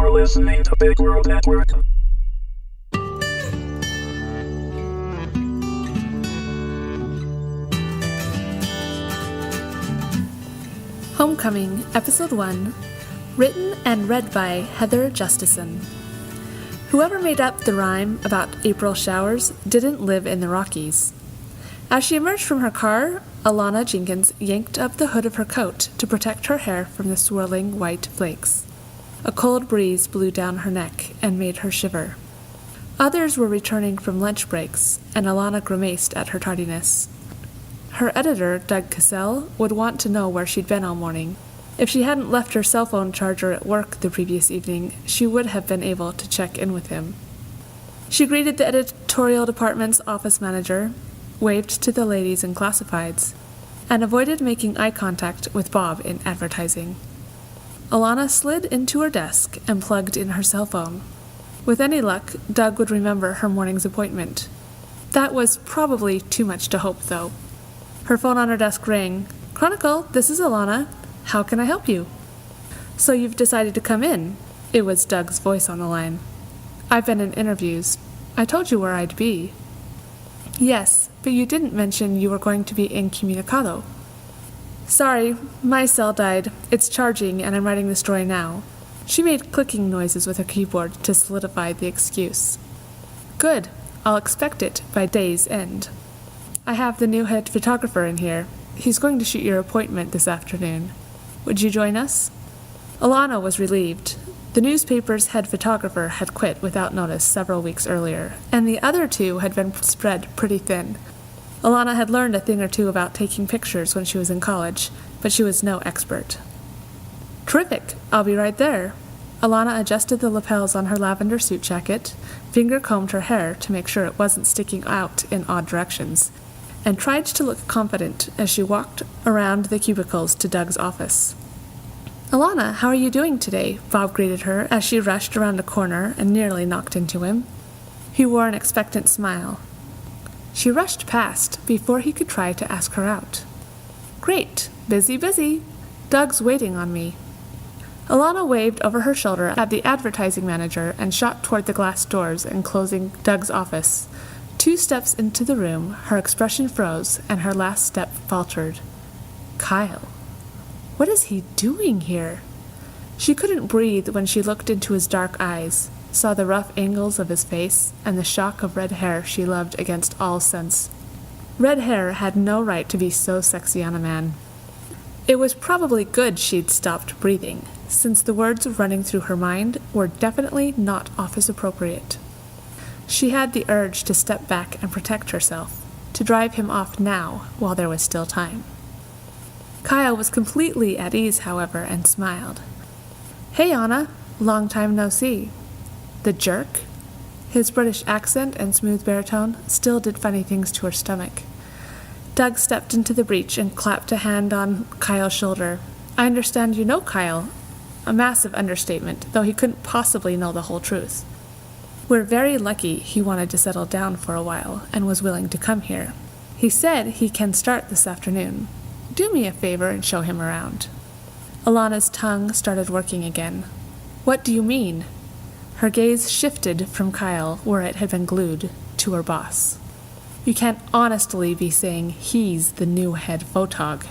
You're listening to Big World Network. Homecoming, Episode 1, written and read by Heather Justison. Whoever made up the rhyme about April showers didn't live in the Rockies. As she emerged from her car, Alanna Jenkins yanked up the hood of her coat to protect her hair from the swirling white flakes. A cold breeze blew down her neck and made her shiver. Others were returning from lunch breaks, and Alanna grimaced at her tardiness. Her editor, Doug Cassell, would want to know where she'd been all morning. If she hadn't left her cell phone charger at work the previous evening, she would have been able to check in with him. She greeted the editorial department's office manager, waved to the ladies in classifieds, and avoided making eye contact with Bob in advertising. Alanna slid into her desk and plugged in her cell phone. With any luck, Doug would remember her morning's appointment. That was probably too much to hope, though. Her phone on her desk rang. "Chronicle, this is Alanna. How can I help you?" "So you've decided to come in?" It was Doug's voice on the line. "I've been in interviews. I told you where I'd be." "Yes, but you didn't mention you were going to be incommunicado." "Sorry, my cell died. It's charging and I'm writing the story now." She made clicking noises with her keyboard to solidify the excuse. "Good. I'll expect it by day's end. I have the new head photographer in here. He's going to shoot your appointment this afternoon. Would you join us?" Alanna was relieved. The newspaper's head photographer had quit without notice several weeks earlier, and the other two had been spread pretty thin. Alanna had learned a thing or two about taking pictures when she was in college, but she was no expert. "Terrific. I'll be right there." Alanna adjusted the lapels on her lavender suit jacket, finger-combed her hair to make sure it wasn't sticking out in odd directions, and tried to look confident as she walked around the cubicles to Doug's office. "Alanna, how are you doing today?" Bob greeted her as she rushed around a corner and nearly knocked into him. He wore an expectant smile. She rushed past before he could try to ask her out. "Great. Busy, busy. Doug's waiting on me." Alanna waved over her shoulder at the advertising manager and shot toward the glass doors enclosing Doug's office. 2 steps into the room, her expression froze, and her last step faltered. Kyle. What is he doing here? She couldn't breathe when she looked into his dark eyes, saw the rough angles of his face, and the shock of red hair she loved against all sense. Red hair had no right to be so sexy on a man. It was probably good she'd stopped breathing, since the words running through her mind were definitely not office-appropriate. She had the urge to step back and protect herself, to drive him off now while there was still time. Kyle was completely at ease, however, and smiled. "Hey, Anna. Long time no see." The jerk? His British accent and smooth baritone still did funny things to her stomach. Doug stepped into the breach and clapped a hand on Kyle's shoulder. "I understand you know Kyle." A massive understatement, though he couldn't possibly know the whole truth. "We're very lucky he wanted to settle down for a while and was willing to come here. He said he can start this afternoon. Do me a favor and show him around." Alanna's tongue started working again. "What do you mean?" Her gaze shifted from Kyle, where it had been glued, to her boss. "You can't honestly be saying he's the new head photog."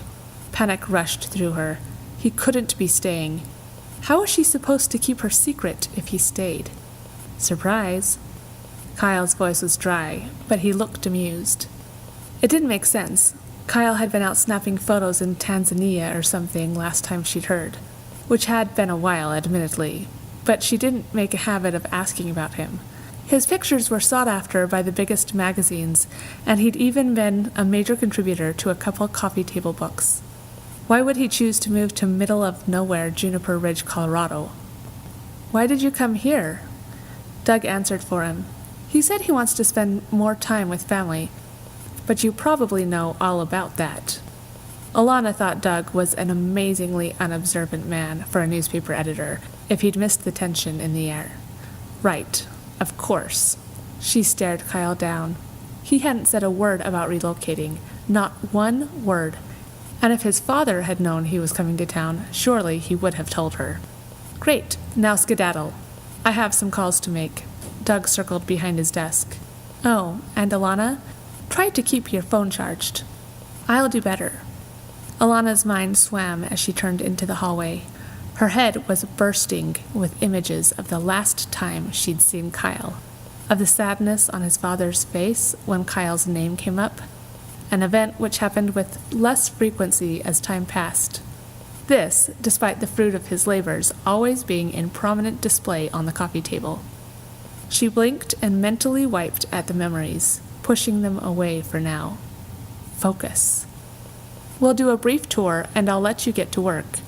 Panic rushed through her. He couldn't be staying. How was she supposed to keep her secret if he stayed? Surprise. Kyle's voice was dry, but he looked amused. It didn't make sense. Kyle had been out snapping photos in Tanzania or something last time she'd heard, which had been a while, admittedly, but she didn't make a habit of asking about him. His pictures were sought after by the biggest magazines, and he'd even been a major contributor to a couple coffee table books. Why would he choose to move to middle-of-nowhere Juniper Ridge, Colorado? "Why did you come here?" Doug answered for him. "He said he wants to spend more time with family, but you probably know all about that." Alanna thought Doug was an amazingly unobservant man for a newspaper editor, if he'd missed the tension in the air. Right, of course. She stared Kyle down. He hadn't said a word about relocating, not one word. And if his father had known he was coming to town, surely he would have told her. "Great, now skedaddle." I have some calls to make. Doug circled behind his desk. Oh, and Alanna, try to keep your phone charged. I'll do better. Alanna's mind swam as she turned into the hallway. Her head was bursting with images of the last time she'd seen Kyle, of the sadness on his father's face when Kyle's name came up, an event which happened with less frequency as time passed. This, despite the fruit of his labors always being in prominent display on the coffee table. She blinked and mentally wiped at the memories, pushing them away for now. Focus. We'll do a brief tour and I'll let you get to work.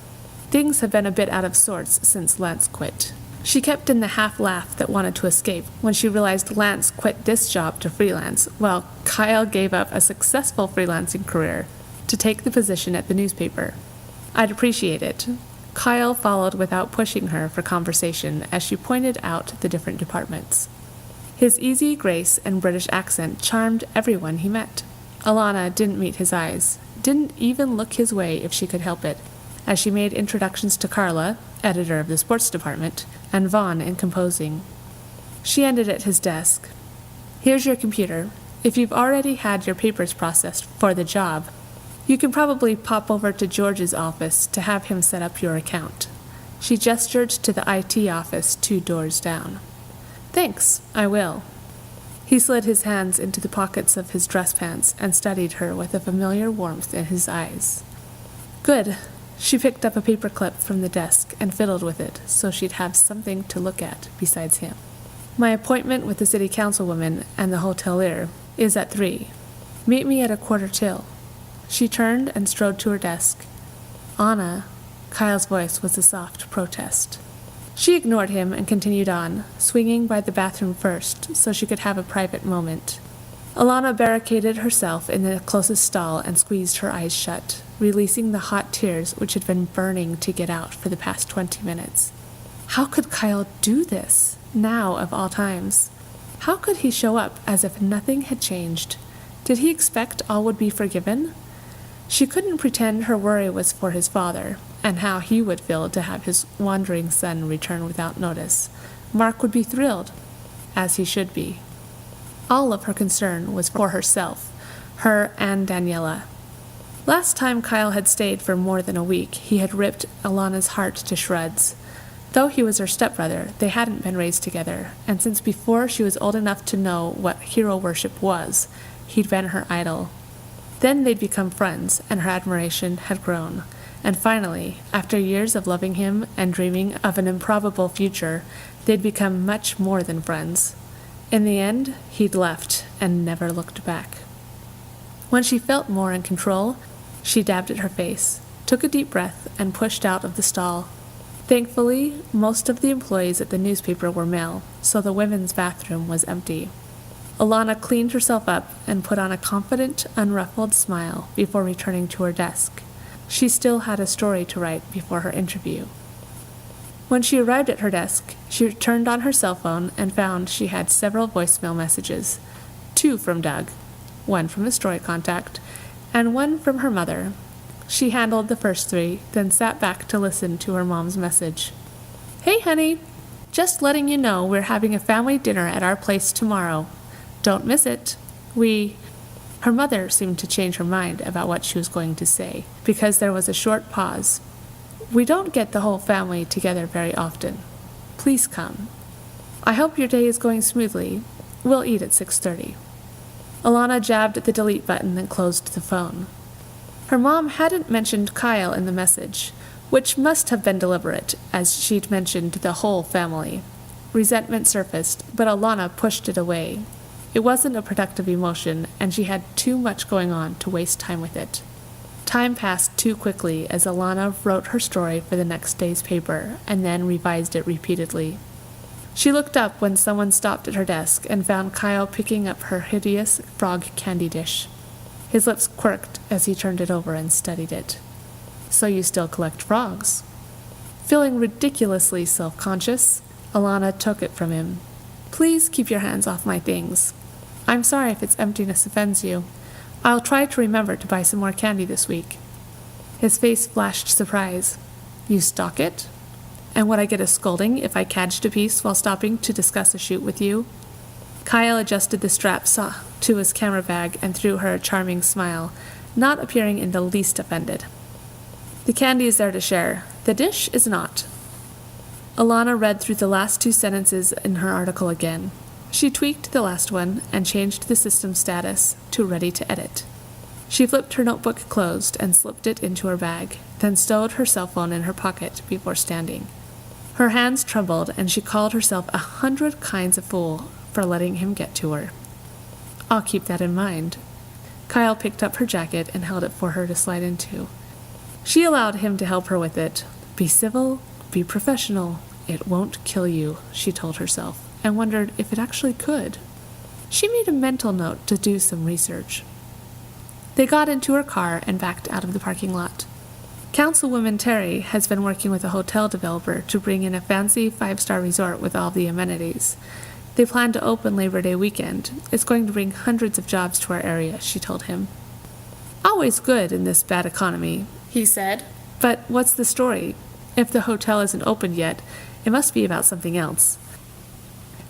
Things have been a bit out of sorts since Lance quit. She kept in the half-laugh that wanted to escape when she realized Lance quit this job to freelance, while Kyle gave up a successful freelancing career to take the position at the newspaper. I'd appreciate it. Kyle followed without pushing her for conversation as she pointed out the different departments. His easy grace and British accent charmed everyone he met. Alanna didn't meet his eyes, didn't even look his way if she could help it, as she made introductions to Carla, editor of the sports department, and Vaughn in composing. She ended at his desk. Here's your computer. If you've already had your papers processed for the job, you can probably pop over to George's office to have him set up your account. She gestured to the IT office 2 doors down. Thanks, I will. He slid his hands into the pockets of his dress pants and studied her with a familiar warmth in his eyes. Good. She picked up a paperclip from the desk and fiddled with it so she'd have something to look at besides him. My appointment with the city councilwoman and the hotelier is at 3. Meet me at 1:15. She turned and strode to her desk. Anna, Kyle's voice was a soft protest. She ignored him and continued on, swinging by the bathroom first so she could have a private moment. Alanna barricaded herself in the closest stall and squeezed her eyes shut, releasing the hot tears which had been burning to get out for the past 20 minutes. How could Kyle do this, now of all times? How could he show up as if nothing had changed? Did he expect all would be forgiven? She couldn't pretend her worry was for his father, and how he would feel to have his wandering son return without notice. Mark would be thrilled, as he should be. All of her concern was for herself, her and Daniela. Last time Kyle had stayed for more than a week, he had ripped Alanna's heart to shreds. Though he was her stepbrother, they hadn't been raised together, and since before she was old enough to know what hero worship was, he'd been her idol. Then they'd become friends, and her admiration had grown. And finally, after years of loving him and dreaming of an improbable future, they'd become much more than friends. In the end, he'd left and never looked back. When she felt more in control, she dabbed at her face, took a deep breath, and pushed out of the stall. Thankfully, most of the employees at the newspaper were male, so the women's bathroom was empty. Alanna cleaned herself up and put on a confident, unruffled smile before returning to her desk. She still had a story to write before her interview. When she arrived at her desk, she turned on her cell phone and found she had several voicemail messages, 2 from Doug, 1 from a story contact, and 1 from her mother. She handled the first 3, then sat back to listen to her mom's message. Hey, honey, just letting you know we're having a family dinner at our place tomorrow. Don't miss it. Her mother seemed to change her mind about what she was going to say, because there was a short pause. We don't get the whole family together very often. Please come. I hope your day is going smoothly. We'll eat at 6:30. Alanna jabbed at the delete button and closed the phone. Her mom hadn't mentioned Kyle in the message, which must have been deliberate, as she'd mentioned the whole family. Resentment surfaced, but Alanna pushed it away. It wasn't a productive emotion, and she had too much going on to waste time with it. Time passed too quickly as Alanna wrote her story for the next day's paper, and then revised it repeatedly. She looked up when someone stopped at her desk and found Kyle picking up her hideous frog candy dish. His lips quirked as he turned it over and studied it. So you still collect frogs? Feeling ridiculously self-conscious, Alanna took it from him. Please keep your hands off my things. I'm sorry if its emptiness offends you. I'll try to remember to buy some more candy this week. His face flashed surprise. You stock it? And would I get a scolding if I cadged a piece while stopping to discuss a shoot with you? Kyle adjusted the straps to his camera bag and threw her a charming smile, not appearing in the least offended. The candy is there to share. The dish is not. Alanna read through the last 2 sentences in her article again. She tweaked the last one and changed the system status to ready to edit. She flipped her notebook closed and slipped it into her bag, then stowed her cell phone in her pocket before standing. Her hands trembled, and she called herself 100 kinds of fool for letting him get to her. I'll keep that in mind. Kyle picked up her jacket and held it for her to slide into. She allowed him to help her with it. Be civil, be professional. It won't kill you, she told herself, and wondered if it actually could. She made a mental note to do some research. They got into her car and backed out of the parking lot. Councilwoman Terry has been working with a hotel developer to bring in a fancy 5-star resort with all the amenities. They plan to open Labor Day weekend. It's going to bring hundreds of jobs to our area, she told him. Always good in this bad economy, he said. But what's the story? If the hotel isn't opened yet, it must be about something else.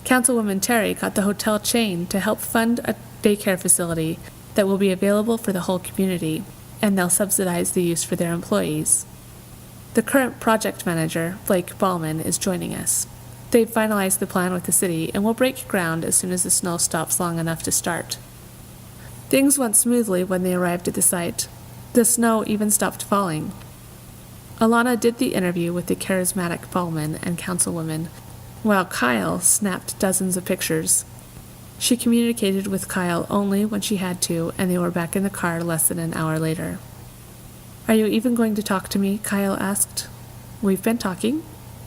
Councilwoman Terry got the hotel chain to help fund a daycare facility that will be available for the whole community, and they'll subsidize the use for their employees. The current project manager, Blake Ballman, is joining us. They've finalized the plan with the city and will break ground as soon as the snow stops long enough to start. Things went smoothly when they arrived at the site. The snow even stopped falling. Alanna did the interview with the charismatic Ballman and councilwoman, while Kyle snapped dozens of pictures. She communicated with Kyle only when she had to, and they were back in the car less than an hour later. Are you even going to talk to me? Kyle asked. We've been talking.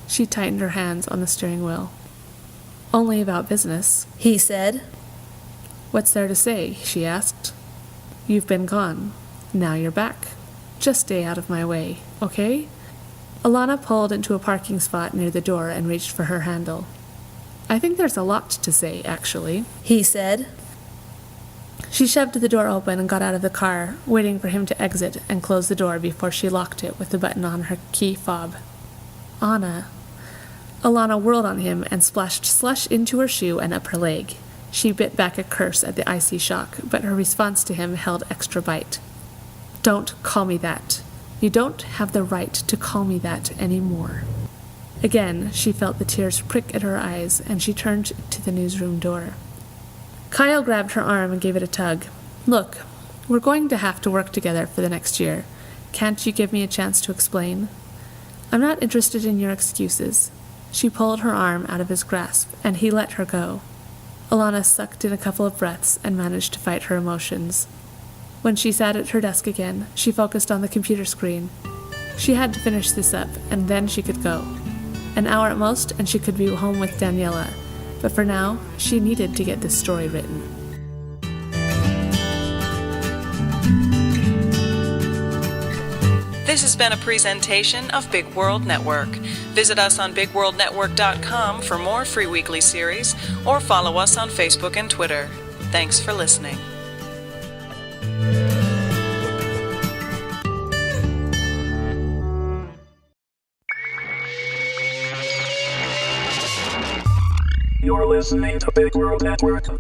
She tightened her hands on the steering wheel. Only about business, he said. What's there to say? She asked. You've been gone. Now you're back. Just stay out of my way, okay? Alanna pulled into a parking spot near the door and reached for her handle. I think there's a lot to say, actually, he said. She shoved the door open and got out of the car, waiting for him to exit and close the door before she locked it with the button on her key fob. Anna. Alanna whirled on him and splashed slush into her shoe and up her leg. She bit back a curse at the icy shock, but her response to him held extra bite. Don't call me that. You don't have the right to call me that anymore. Again, she felt the tears prick at her eyes, and she turned to the newsroom door. Kyle grabbed her arm and gave it a tug. Look, we're going to have to work together for the next year. Can't you give me a chance to explain? I'm not interested in your excuses. She pulled her arm out of his grasp, and he let her go. Alanna sucked in a couple of breaths and managed to fight her emotions. When she sat at her desk again, she focused on the computer screen. She had to finish this up, and then she could go. An hour at most, and she could be home with Daniela. But for now, she needed to get this story written. This has been a presentation of Big World Network. Visit us on bigworldnetwork.com for more free weekly series, or follow us on Facebook and Twitter. Thanks for listening. You're listening to Big World Network.